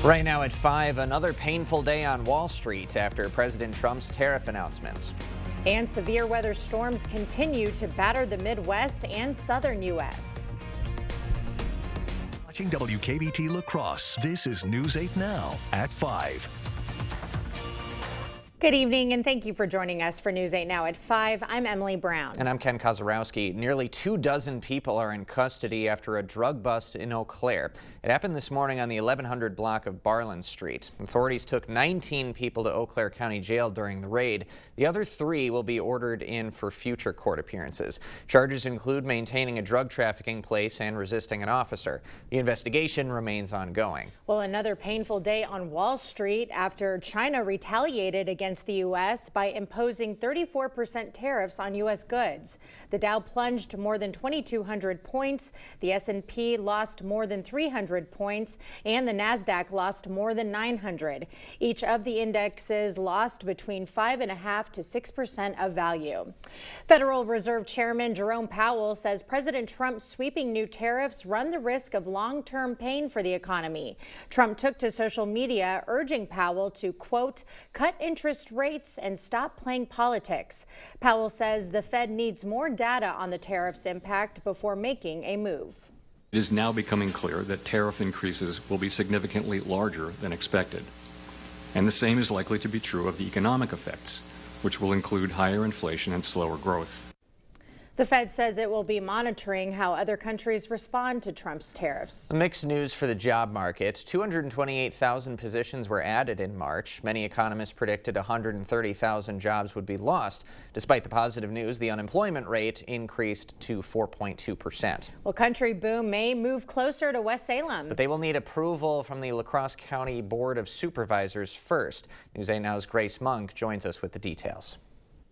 Right now at 5, another painful day on Wall Street after President Trump's tariff announcements. And severe weather storms continue to batter the Midwest and southern U.S. Watching WKBT La Crosse, this is News 8 Now at 5. Good evening, and thank you for joining us for News 8 Now at 5. I'm Emily Brown. And I'm Ken Kozarowski. Nearly 24 people are in custody after a drug bust in Eau Claire. It happened this morning on the 1100 block of Barland Street. Authorities took 19 people to Eau Claire County Jail during the raid. The other 3 will be ordered in for future court appearances. Charges include maintaining a drug trafficking place and resisting an officer. The investigation remains ongoing. Well, another painful day on Wall Street after China retaliated against the U.S. by imposing 34% tariffs on U.S. goods. The Dow plunged more than 2,200 points, the S&P lost more than 300 points, and the NASDAQ lost more than 900. Each of the indexes lost between 5.5% to 6% of value. Federal Reserve Chairman Jerome Powell says President Trump's sweeping new tariffs run the risk of long-term pain for the economy. Trump took to social media urging Powell to, quote, cut interest rates and stop playing politics. Powell says the Fed needs more data on the tariffs' impact before making a move. It is now becoming clear that tariff increases will be significantly larger than expected. And the same is likely to be true of the economic effects, which will include higher inflation and slower growth. The Fed says it will be monitoring how other countries respond to Trump's tariffs. Mixed news for the job market. 228,000 positions were added in March. Many economists predicted 130,000 jobs would be lost. Despite the positive news, the unemployment rate increased to 4.2%. Well, Country Boom may move closer to West Salem. But they will need approval from the La Crosse County Board of Supervisors first. News 8 Now's Grace Monk joins us with the details.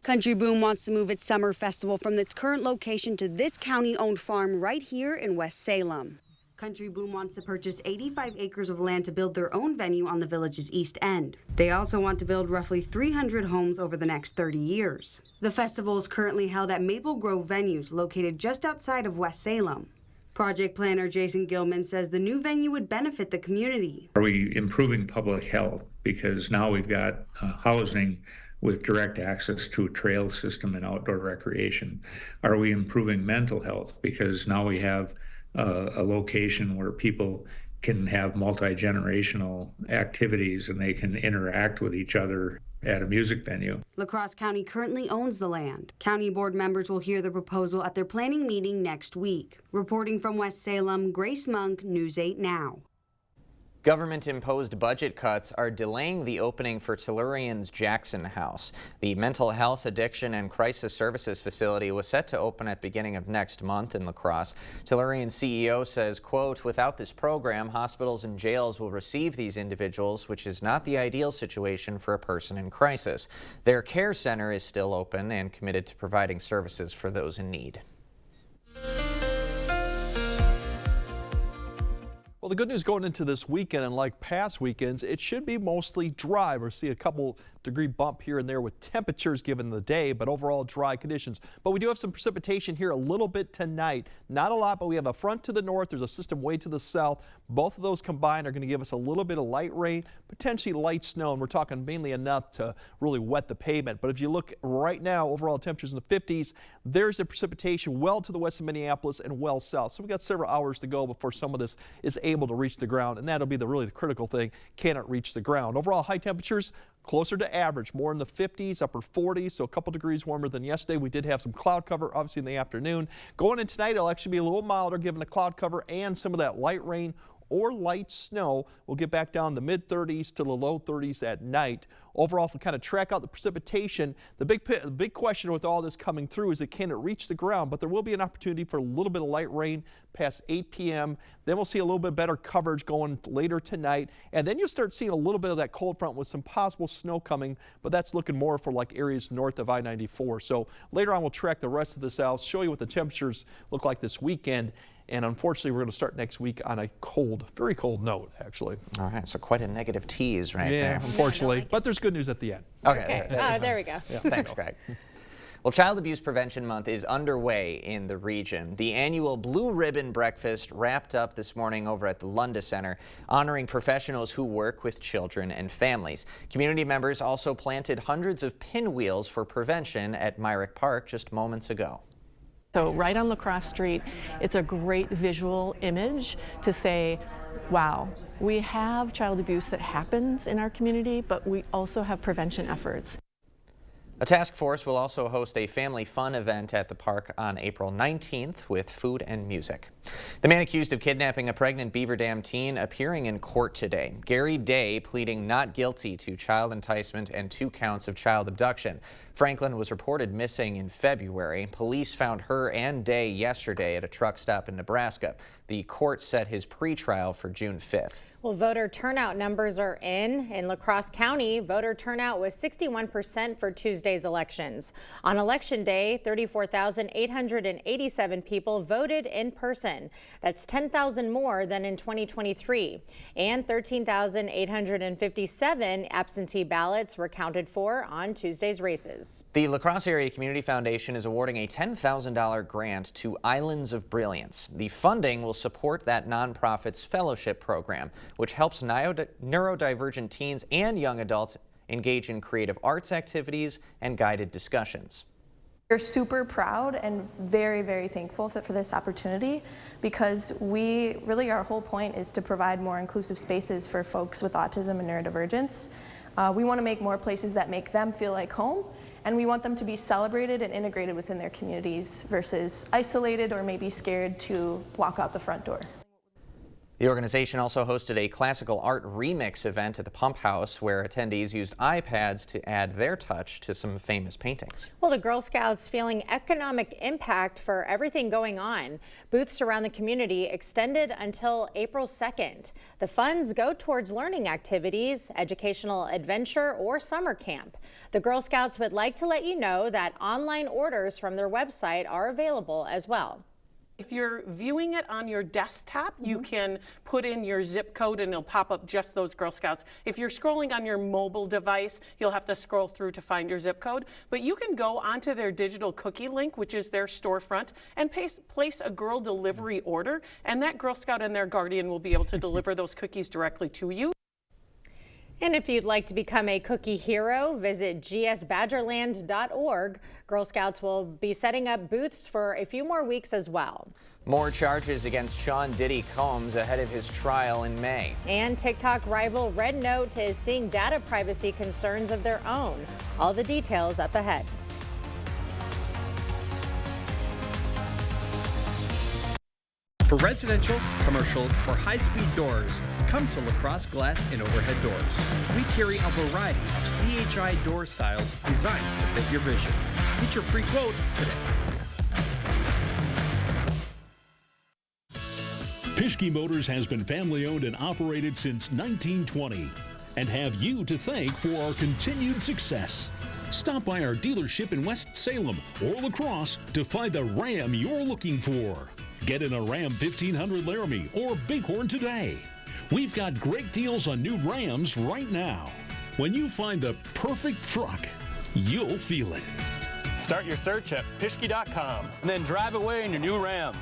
Country Boom wants to move its summer festival from its current location to this county-owned farm right here in West Salem. Country Boom wants to purchase 85 acres of land to build their own venue on the village's east end. They also want to build roughly 300 homes over the next 30 years. The festival is currently held at Maple Grove Venues, located just outside of West Salem. Project planner Jason Gilman says the new venue would benefit the community. Are we improving public health? Because now we've got housing with direct access to a trail system and outdoor recreation. Are we improving mental health? Because now we have a location where people can have multi-generational activities and they can interact with each other at a music venue. La Crosse County currently owns the land. County board members will hear the proposal at their planning meeting next week. Reporting from West Salem, Grace Monk, News 8 Now. Government-imposed budget cuts are delaying the opening for Tellurian's Jackson House. The mental health, addiction, and crisis services facility was set to open at the beginning of next month in La Crosse. Tellurian's CEO says, quote, without this program, hospitals and jails will receive these individuals, which is not the ideal situation for a person in crisis. Their care center is still open and committed to providing services for those in need. Well, the good news going into this weekend, and like past weekends, it should be mostly dry. We'll see a couple degree bump here and there with temperatures given the day, but overall dry conditions. But we do have some precipitation here a little bit tonight. Not a lot, but we have a front to the north. There's a system way to the south. Both of those combined are going to give us a little bit of light rain, potentially light snow, and we're talking mainly enough to really wet the pavement. But if you look right now, overall temperatures in the 50s, there's the precipitation well to the west of Minneapolis and well south. So we've got several hours to go before some of this is able to reach the ground, and that'll be really the critical thing. Can it reach the ground? Overall high temperatures closer to average, more in the 50s, upper 40s, so a couple degrees warmer than yesterday. We did have some cloud cover, obviously, in the afternoon. Going in tonight, it'll actually be a little milder given the cloud cover and some of that light rain or light snow. We'll get back down the mid-30s to the low 30s at night. Overall, if we kind of track out the precipitation, the big question with all this coming through is can it reach the ground? But there will be an opportunity for a little bit of light rain past 8 p.m. Then we'll see a little bit better coverage going later tonight. And then you'll start seeing a little bit of that cold front with some possible snow coming, but that's looking more for like areas north of I-94. So later on, we'll track the rest of the south, show you what the temperatures look like this weekend. And unfortunately, we're going to start next week on a cold, very cold note, actually. All right, so quite a negative tease right there. Yeah, unfortunately. But there's good news at the end. Okay. There we go. Yeah. Thanks, Greg. Well, Child Abuse Prevention Month is underway in the region. The annual Blue Ribbon Breakfast wrapped up this morning over at the Lunda Center, honoring professionals who work with children and families. Community members also planted hundreds of pinwheels for prevention at Myrick Park just moments ago. So right on La Crosse Street, it's a great visual image to say, wow, we have child abuse that happens in our community, but we also have prevention efforts. A task force will also host a family fun event at the park on April 19th with food and music. The man accused of kidnapping a pregnant Beaver Dam teen appearing in court today. Gary Day pleading not guilty to child enticement and 2 counts of child abduction. Franklin was reported missing in February. Police found her and Day yesterday at a truck stop in Nebraska. The court set his pretrial for June 5th. Well, voter turnout numbers are in. In La Crosse County, voter turnout was 61% for Tuesday's elections. On Election Day, 34,887 people voted in person. That's 10,000 more than in 2023. And 13,857 absentee ballots were counted for on Tuesday's races. The La Crosse Area Community Foundation is awarding a $10,000 grant to Islands of Brilliance. The funding will support that nonprofit's fellowship program, which helps neurodivergent teens and young adults engage in creative arts activities and guided discussions. We're super proud and very, very thankful for this opportunity, because our whole point is to provide more inclusive spaces for folks with autism and neurodivergence. We want to make more places that make them feel like home, and we want them to be celebrated and integrated within their communities versus isolated or maybe scared to walk out the front door. The organization also hosted a classical art remix event at the Pump House, where attendees used iPads to add their touch to some famous paintings. Well, the Girl Scouts feeling economic impact for everything going on. Booths around the community extended until April 2nd. The funds go towards learning activities, educational adventure, or summer camp. The Girl Scouts would like to let you know that online orders from their website are available as well. If you're viewing it on your desktop, you can put in your zip code and it'll pop up just those Girl Scouts. If you're scrolling on your mobile device, you'll have to scroll through to find your zip code. But you can go onto their digital cookie link, which is their storefront, and place a girl delivery order, and that Girl Scout and their guardian will be able to deliver those cookies directly to you. And if you'd like to become a cookie hero, visit gsbadgerland.org. Girl Scouts will be setting up booths for a few more weeks as well. More charges against Sean Diddy Combs ahead of his trial in May. And TikTok rival Red Note is seeing data privacy concerns of their own. All the details up ahead. For residential, commercial, or high-speed doors, come to La Crosse Glass and Overhead Doors. We carry a variety of CHI door styles designed to fit your vision. Get your free quote today. Pischke Motors has been family-owned and operated since 1920 and have you to thank for our continued success. Stop by our dealership in West Salem or La Crosse to find the Ram you're looking for. Get in a Ram 1500 Laramie or Bighorn today. We've got great deals on new Rams right now. When you find the perfect truck, you'll feel it. Start your search at Pischke.com and then drive away in your new Ram.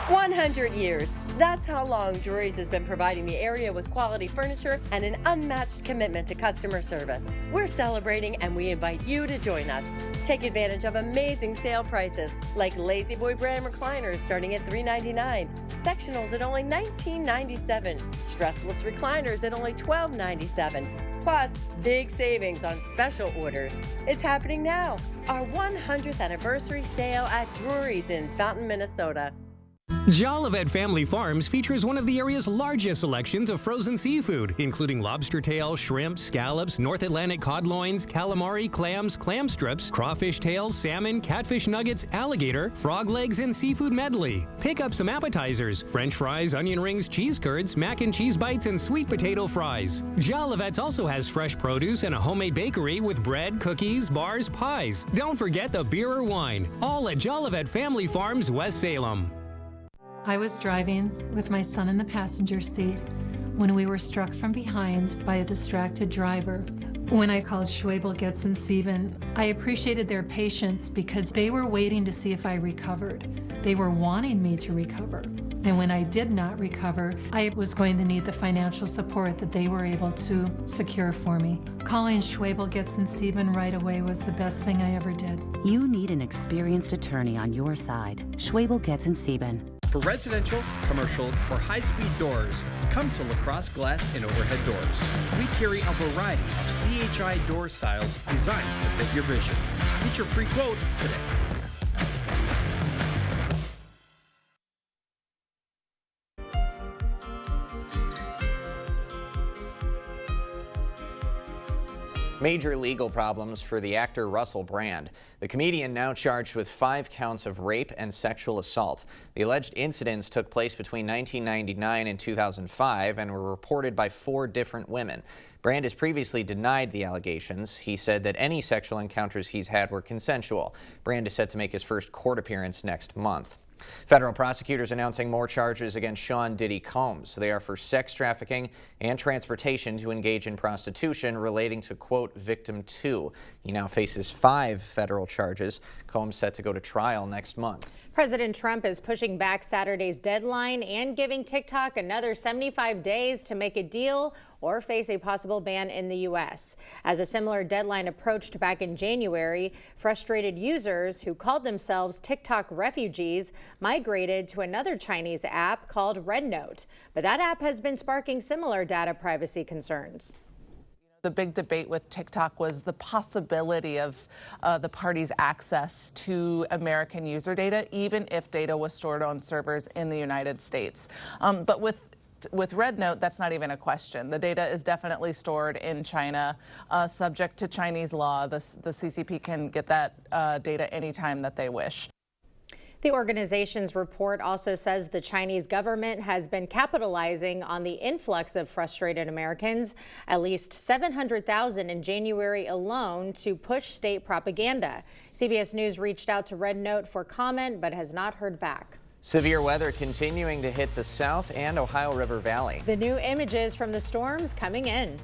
100 years. That's how long Drury's has been providing the area with quality furniture and an unmatched commitment to customer service. We're celebrating and we invite you to join us. Take advantage of amazing sale prices like Lazy Boy brand recliners starting at $3.99, sectionals at only $19.97, stressless recliners at only $12.97. Plus, big savings on special orders. It's happening now. Our 100th anniversary sale at Drury's in Fountain, Minnesota. Jolivet Family Farms features one of the area's largest selections of frozen seafood, including lobster tail, shrimp, scallops, North Atlantic cod loins, calamari, clams, clam strips, crawfish tails, salmon, catfish nuggets, alligator, frog legs, and seafood medley. Pick up some appetizers, French fries, onion rings, cheese curds, mac and cheese bites, and sweet potato fries. Jolivet's also has fresh produce and a homemade bakery with bread, cookies, bars, pies. Don't forget the beer or wine, all at Jolivet Family Farms, West Salem. I was driving with my son in the passenger seat when we were struck from behind by a distracted driver. When I called Schwebel, Getz, and Sieben, I appreciated their patience because they were waiting to see if I recovered. They were wanting me to recover. And when I did not recover, I was going to need the financial support that they were able to secure for me. Calling Schwebel, Getz, and Sieben right away was the best thing I ever did. You need an experienced attorney on your side. Schwebel, Getz, and Sieben. For residential, commercial, or high-speed doors, come to LaCrosse Glass and Overhead Doors. We carry a variety of CHI door styles designed to fit your vision. Get your free quote today. Major legal problems for the actor Russell Brand. The comedian now charged with 5 counts of rape and sexual assault. The alleged incidents took place between 1999 and 2005 and were reported by 4 different women. Brand has previously denied the allegations. He said that any sexual encounters he's had were consensual. Brand is set to make his first court appearance next month. Federal prosecutors announcing more charges against Sean Diddy Combs. They are for sex trafficking and transportation to engage in prostitution relating to, quote, victim 2. He now faces 5 federal charges. Combs set to go to trial next month. President Trump is pushing back Saturday's deadline and giving TikTok another 75 days to make a deal or face a possible ban in the U.S. As a similar deadline approached back in January, frustrated users who called themselves TikTok refugees migrated to another Chinese app called RedNote. But that app has been sparking similar data privacy concerns. The big debate with TikTok was the possibility of the party's access to American user data, even if data was stored on servers in the United States. But with RedNote, that's not even a question. The data is definitely stored in China, subject to Chinese law. The CCP can get that data anytime that they wish. The organization's report also says the Chinese government has been capitalizing on the influx of frustrated Americans, at least 700,000 in January alone, to push state propaganda. CBS News reached out to RedNote for comment but has not heard back. Severe weather continuing to hit the South and Ohio River Valley. The new images from the storms coming in.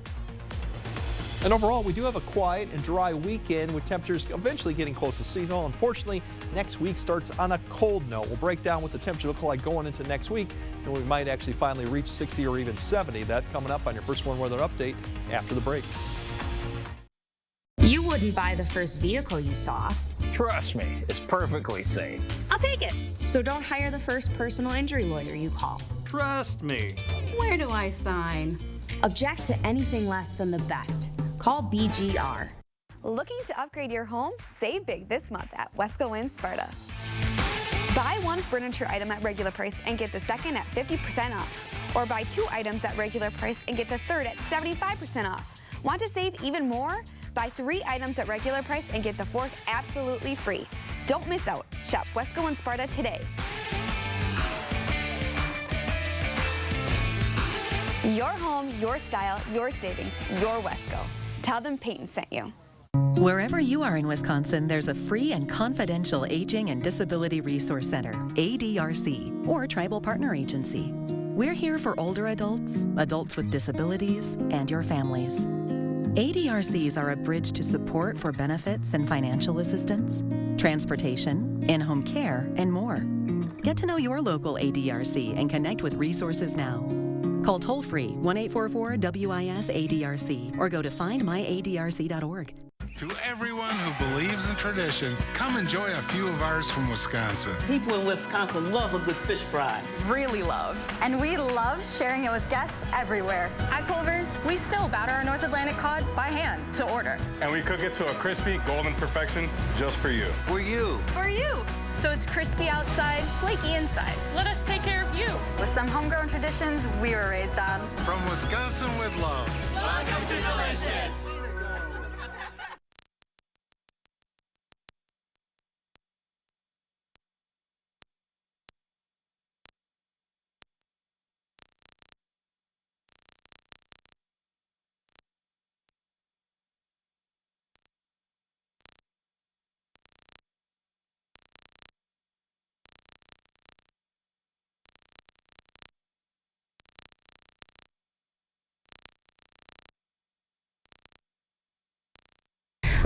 And overall, we do have a quiet and dry weekend with temperatures eventually getting close to seasonal. Unfortunately, next week starts on a cold note. We'll break down what the temperature looks like going into next week, and we might actually finally reach 60 or even 70. That coming up on your First One Weather Update after the break. You wouldn't buy the first vehicle you saw. Trust me, it's perfectly safe. I'll take it. So don't hire the first personal injury lawyer you call. Trust me. Where do I sign? Object to anything less than the best. Call BGR. Looking to upgrade your home? Save big this month at Wesco in Sparta. Buy one furniture item at regular price and get the second at 50% off. Or buy 2 items at regular price and get the third at 75% off. Want to save even more? Buy 3 items at regular price and get the 4th absolutely free. Don't miss out. Shop Wesco in Sparta today. Your home, your style, your savings, your Wesco. Tell them Peyton sent you. Wherever you are in Wisconsin, there's a free and confidential Aging and Disability Resource Center, ADRC, or Tribal Partner Agency. We're here for older adults, adults with disabilities, and your families. ADRCs are a bridge to support for benefits and financial assistance, transportation, in-home care, and more. Get to know your local ADRC and connect with resources now. Call toll-free 1-844-WIS-ADRC or go to findmyadrc.org. To everyone who believes in tradition, come enjoy a few of ours from Wisconsin. People in Wisconsin love a good fish fry. Really love. And we love sharing it with guests everywhere. At Culver's, we still batter our North Atlantic cod by hand to order. And we cook it to a crispy, golden perfection just for you. For you. For you. So it's crispy outside, flaky inside. Let us take care of you. With some homegrown traditions we were raised on. From Wisconsin with love. Welcome to Delicious.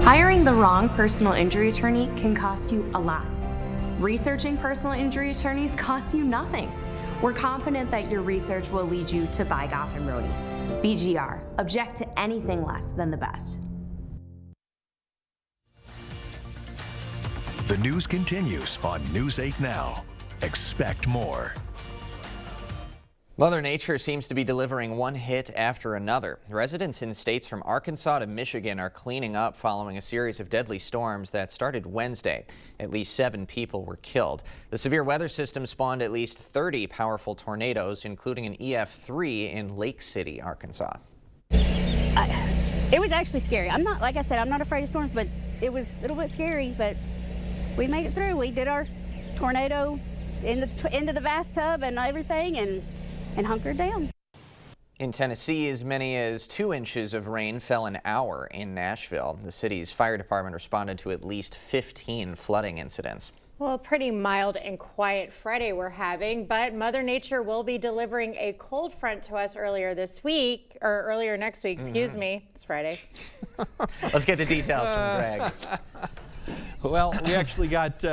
Hiring the wrong personal injury attorney can cost you a lot. Researching personal injury attorneys costs you nothing. We're confident that your research will lead you to Bygoff and Rohde. BGR, object to anything less than the best. The news continues on News 8 Now. Expect more. Mother Nature seems to be delivering one hit after another. Residents in states from Arkansas to Michigan are cleaning up following a series of deadly storms that started Wednesday. At least 7 people were killed. The severe weather system spawned at least 30 powerful tornadoes, including an EF3 in Lake City, Arkansas. It was actually scary. Like I said, I'm not afraid of storms, but it was a little bit scary, but we made it through. We did our tornado into the bathtub and everything, and hunkered down. In Tennessee, as many as 2 inches of rain fell an hour in Nashville. The city's fire department responded to at least 15 flooding incidents. Well, a pretty mild and quiet Friday we're having, but Mother Nature will be delivering a cold front to us earlier next week, excuse me. It's Friday. Let's get the details from Greg. Well, we actually got,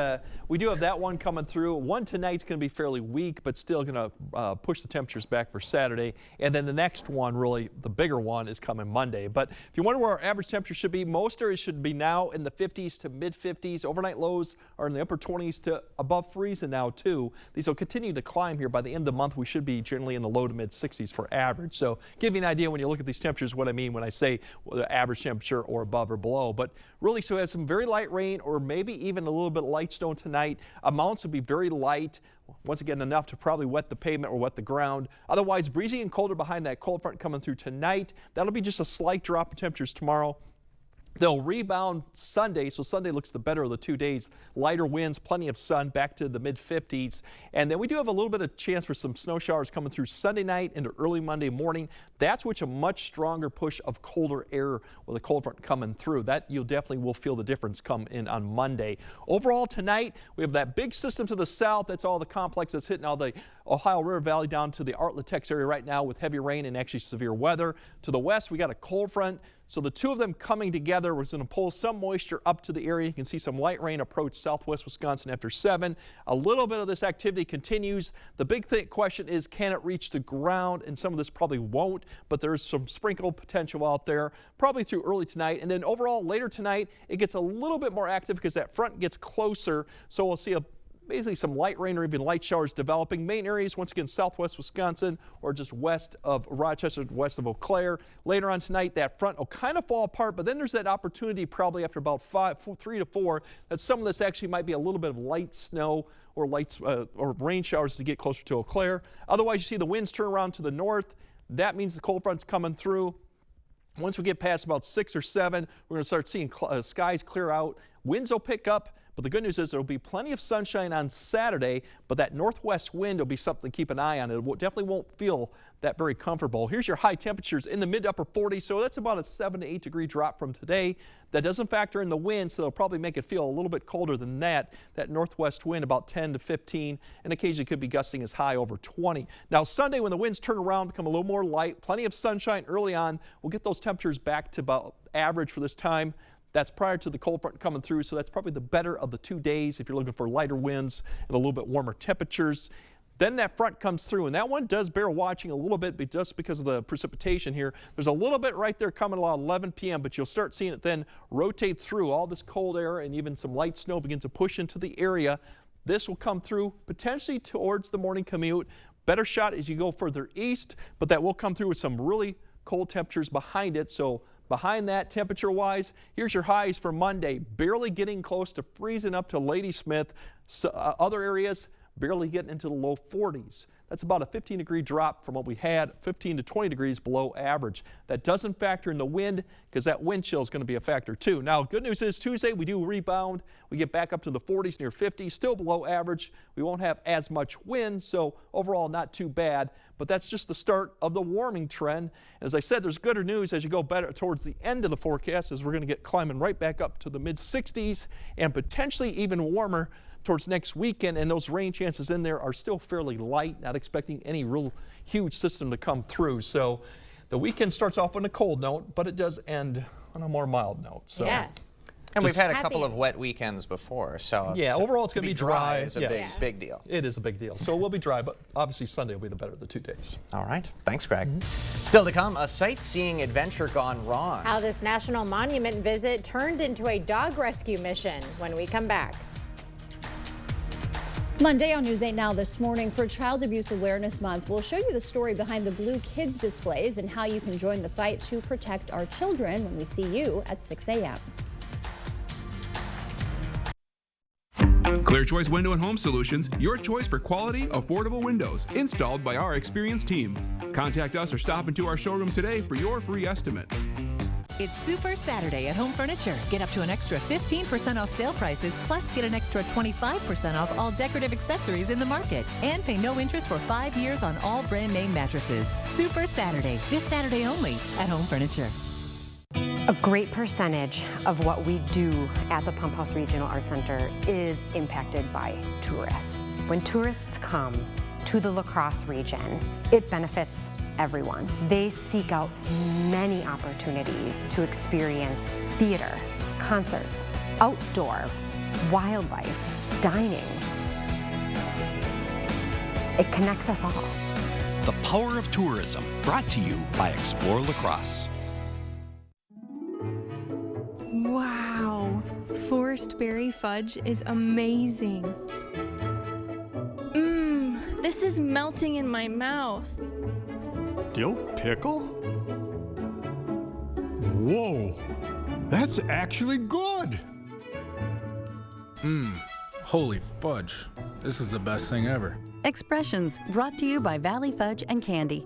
we do have that one coming through. One tonight's going to be fairly weak, but still going to push the temperatures back for Saturday. And then the next one, really the bigger one, is coming Monday. But if you wonder where our average temperature should be, most areas should be now in the 50s to mid 50s. Overnight lows are in the upper 20s to above freezing now too. These will continue to climb here. By the end of the month, we should be generally in the low to mid 60s for average. So give you an idea when you look at these temperatures what I mean when I say the average temperature or above or below. But really, so we have some very light rain or maybe even a little bit of light snow tonight. Amounts will be very light. Once again, enough to probably wet the pavement or wet the ground. Otherwise, breezy and colder behind that cold front coming through tonight. That'll be just a slight drop in temperatures tomorrow. They'll rebound Sunday, so Sunday looks the better of the 2 days. Lighter winds, plenty of sun, back to the mid-50s. And then we do have a little bit of chance for some snow showers coming through Sunday night into early Monday morning. That's which a much stronger push of colder air with a cold front coming through. That you definitely will feel the difference come in on Monday. Overall tonight, we have that big system to the south. That's all the complex that's hitting all the Ohio River Valley down to the Artlet-Tex area right now with heavy rain and actually severe weather. To the west, we got a cold front. So the two of them coming together was going to pull some moisture up to the area. You can see some light rain approach southwest Wisconsin after 7. A little bit of this activity continues. The big question is, can it reach the ground? And some of this probably won't, but there's some sprinkle potential out there, probably through early tonight. And then overall, later tonight, it gets a little bit more active because that front gets closer. So we'll see basically some light rain or even light showers developing. Main areas, once again, southwest Wisconsin or just west of Rochester, west of Eau Claire. Later on tonight, that front will kind of fall apart, but then there's that opportunity probably after about 3 to 4 that some of this actually might be a little bit of light snow or or rain showers to get closer to Eau Claire. Otherwise, you see the winds turn around to the north. That means the cold front's coming through. Once we get past about 6 or 7, we're going to start seeing skies clear out. Winds will pick up. But the good news is there will be plenty of sunshine on Saturday, but that northwest wind will be something to keep an eye on. It definitely won't feel that very comfortable. Here's your high temperatures in the mid to upper 40s, so that's about a 7 to 8 degree drop from today. That doesn't factor in the wind, so it'll probably make it feel a little bit colder than that. That northwest wind about 10 to 15, and occasionally could be gusting as high over 20. Now Sunday, when the winds turn around, become a little more light, plenty of sunshine early on, we'll get those temperatures back to about average for this time. That's prior to the cold front coming through, so that's probably the better of the 2 days if you're looking for lighter winds and a little bit warmer temperatures. Then that front comes through, and that one does bear watching a little bit, but just because of the precipitation here. There's a little bit right there coming along 11 p.m., but you'll start seeing it then rotate through. All this cold air and even some light snow begins to push into the area. This will come through potentially towards the morning commute. Better shot as you go further east, but that will come through with some really cold temperatures behind it. So behind that, temperature-wise, here's your highs for Monday. Barely getting close to freezing up to Ladysmith. Other areas, barely getting into the low 40s. That's about a 15-degree drop from what we had, 15 to 20 degrees below average. That doesn't factor in the wind because that wind chill is going to be a factor too. Now, good news is Tuesday we do rebound. We get back up to the 40s, near 50, still below average. We won't have as much wind, so overall not too bad. But that's just the start of the warming trend. As I said, there's gooder news as you go better towards the end of the forecast, as we're going to get climbing right back up to the mid-60s and potentially even warmer towards next weekend, and those rain chances in there are still fairly light, not expecting any real huge system to come through. So the weekend starts off on a cold note, but it does end on a more mild note. So yeah. And we've had a couple of wet weekends before, so yeah, overall it's going to be dry. Is a big deal. It is a big deal. So it will be dry, but obviously Sunday will be the better of the 2 days. All right. Thanks, Greg. Still to come, a sightseeing adventure gone wrong. How this national monument visit turned into a dog rescue mission when we come back. Monday on News 8 Now this morning for Child Abuse Awareness Month, we'll show you the story behind the Blue Kids displays and how you can join the fight to protect our children when we see you at 6 a.m. Clear Choice Window and Home Solutions, your choice for quality, affordable windows, installed by our experienced team. Contact us or stop into our showroom today for your free estimate. It's Super Saturday at Home Furniture. Get up to an extra 15% off sale prices, plus get an extra 25% off all decorative accessories in the market. And pay no interest for 5 years on all brand name mattresses. Super Saturday, this Saturday only at Home Furniture. A great percentage of what we do at the Pump House Regional Art Center is impacted by tourists. When tourists come to the La Crosse region, it benefits everyone. They seek out many opportunities to experience theater, concerts, outdoor, wildlife, dining. It connects us all. The Power of Tourism, brought to you by Explore La Crosse. Wow, Forest Berry Fudge is amazing. This is melting in my mouth. Dill pickle? Whoa, that's actually good. Holy fudge. This is the best thing ever. Expressions brought to you by Valley Fudge and Candy.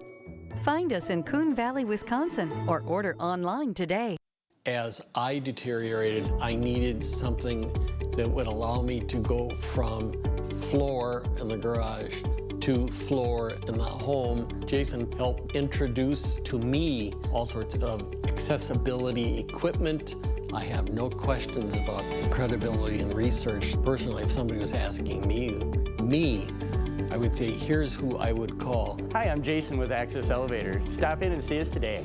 Find us in Coon Valley, Wisconsin, or order online today. As I deteriorated, I needed something that would allow me to go from floor in the garage to floor in the home. Jason helped introduce to me all sorts of accessibility equipment. I have no questions about credibility and research. Personally, if somebody was asking me, I would say, here's who I would call. Hi, I'm Jason with Access Elevator. Stop in and see us today.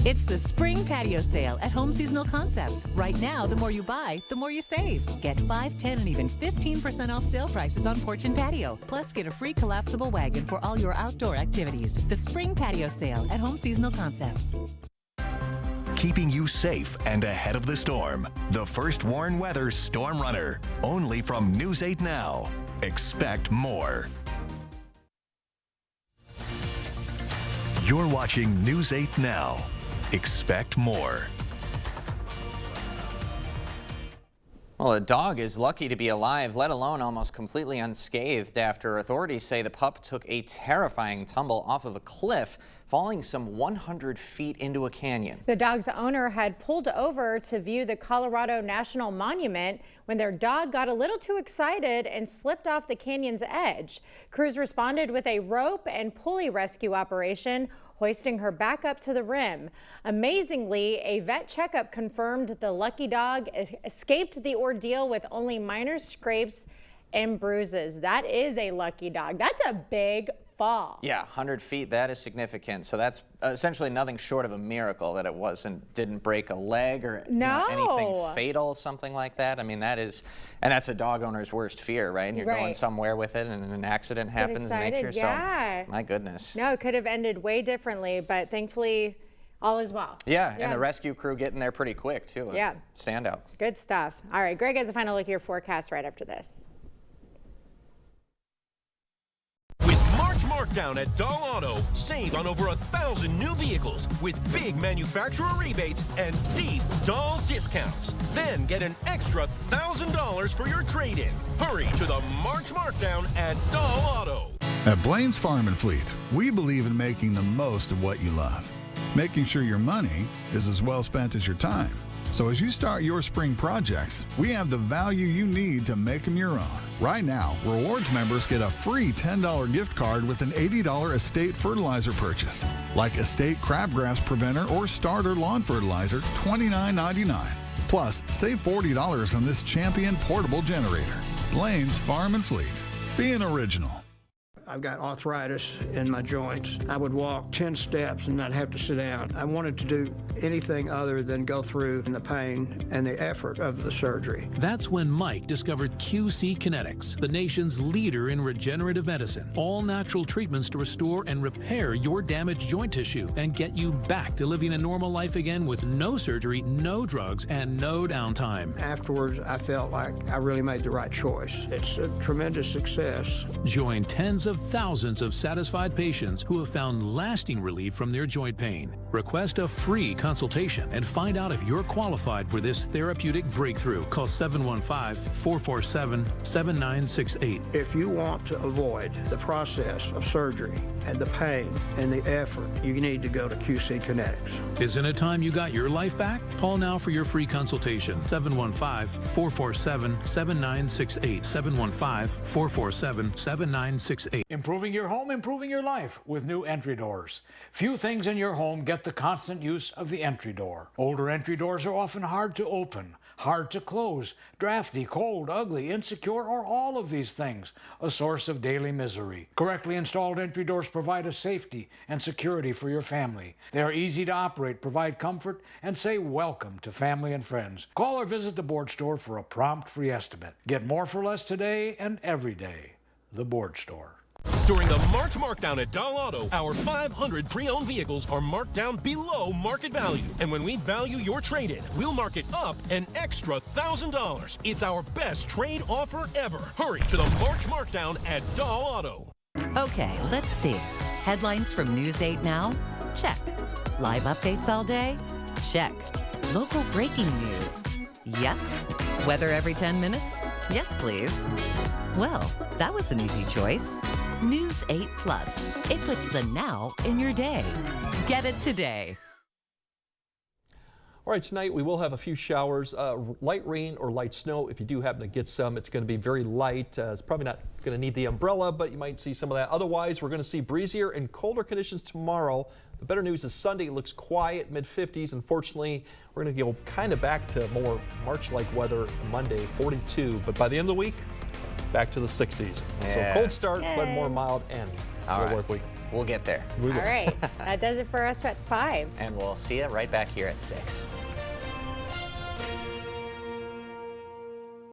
It's the spring patio sale at Home Seasonal Concepts. Right now, the more you buy, the more you save. Get 5, 10, and even 15% off sale prices on porch and patio. Plus, get a free collapsible wagon for all your outdoor activities. The spring patio sale at Home Seasonal Concepts. Keeping you safe and ahead of the storm. The First Warn Weather Storm Runner. Only from News 8 Now. Expect more. You're watching News 8 Now. Expect more. Well, a dog is lucky to be alive, let alone almost completely unscathed, after authorities say the pup took a terrifying tumble off of a cliff, falling some 100 feet into a canyon. The dog's owner had pulled over to view the Colorado National Monument when their dog got a little too excited and slipped off the canyon's edge. Crews responded with a rope and pulley rescue operation, hoisting her back up to the rim. Amazingly, a vet checkup confirmed the lucky dog escaped the ordeal with only minor scrapes and bruises. That is a lucky dog. That's a big fall. Yeah, 100 feet, that is significant. So that's essentially nothing short of a miracle that it didn't break a leg or anything fatal, something like that. I mean, that's a dog owner's worst fear, right? And you're going somewhere with it and an accident happens in nature. Yeah. So, my goodness. No, it could have ended way differently, but thankfully all is well. Yeah, and the rescue crew getting there pretty quick too. Yeah. Standout. Good stuff. All right, Greg has a final look at your forecast right after this. March Markdown at Dahl Auto. Save on over 1,000 new vehicles with big manufacturer rebates and deep Dahl discounts. Then get an extra $1,000 for your trade-in. Hurry to the March Markdown at Dahl Auto. At Blaine's Farm and Fleet, we believe in making the most of what you love. Making sure your money is as well spent as your time. So as you start your spring projects, we have the value you need to make them your own. Right now, Rewards members get a free $10 gift card with an $80 Estate fertilizer purchase, like Estate Crabgrass Preventer or Starter Lawn Fertilizer, $29.99. Plus, save $40 on this Champion portable generator. Blaine's Farm and Fleet. Being original. I've got arthritis in my joints. I would walk 10 steps and not have to sit down. I wanted to do anything other than go through the pain and the effort of the surgery. That's when Mike discovered QC Kinetics, the nation's leader in regenerative medicine. All natural treatments to restore and repair your damaged joint tissue and get you back to living a normal life again with no surgery, no drugs, and no downtime. Afterwards, I felt like I really made the right choice. It's a tremendous success. Join tens of thousands of satisfied patients who have found lasting relief from their joint pain. Request a free consultation and find out if you're qualified for this therapeutic breakthrough. Call 715-447-7968. If you want to avoid the process of surgery and the pain and the effort, you need to go to QC Kinetics. Isn't it time you got your life back? Call now for your free consultation. 715-447-7968. 715-447-7968. Improving your home, improving your life with new entry doors. Few things in your home get the constant use of the entry door. Older entry doors are often hard to open, hard to close, drafty, cold, ugly, insecure, or all of these things, a source of daily misery. Correctly installed entry doors provide a safety and security for your family. They are easy to operate, provide comfort, and say welcome to family and friends. Call or visit the Board Store for a prompt free estimate. Get more for less today and every day. The Board Store. During the March Markdown at Doll Auto, our 500 pre-owned vehicles are marked down below market value. And when we value your trade-in, we'll mark it up an extra $1,000. It's our best trade offer ever. Hurry to the March Markdown at Doll Auto. Okay, let's see. Headlines from News 8 Now? Check. Live updates all day? Check. Local breaking news? Yep. Weather every 10 minutes? Yes, please. Well, that was an easy choice. News 8 Plus. It puts the now in your day. Get it today. All right, tonight we will have a few showers, light rain or light snow. If you do happen to get some, it's going to be very light. It's probably not going to need the umbrella, but you might see some of that. Otherwise, we're going to see breezier and colder conditions tomorrow. The better news is Sunday looks quiet, mid-50s. Unfortunately, we're going to go kind of back to more March-like weather Monday, 42. But by the end of the week, back to the 60s. Yeah. So cold start, but more mild end All right. work week. We'll get there. All right. That does it for us at 5. And we'll see you right back here at 6.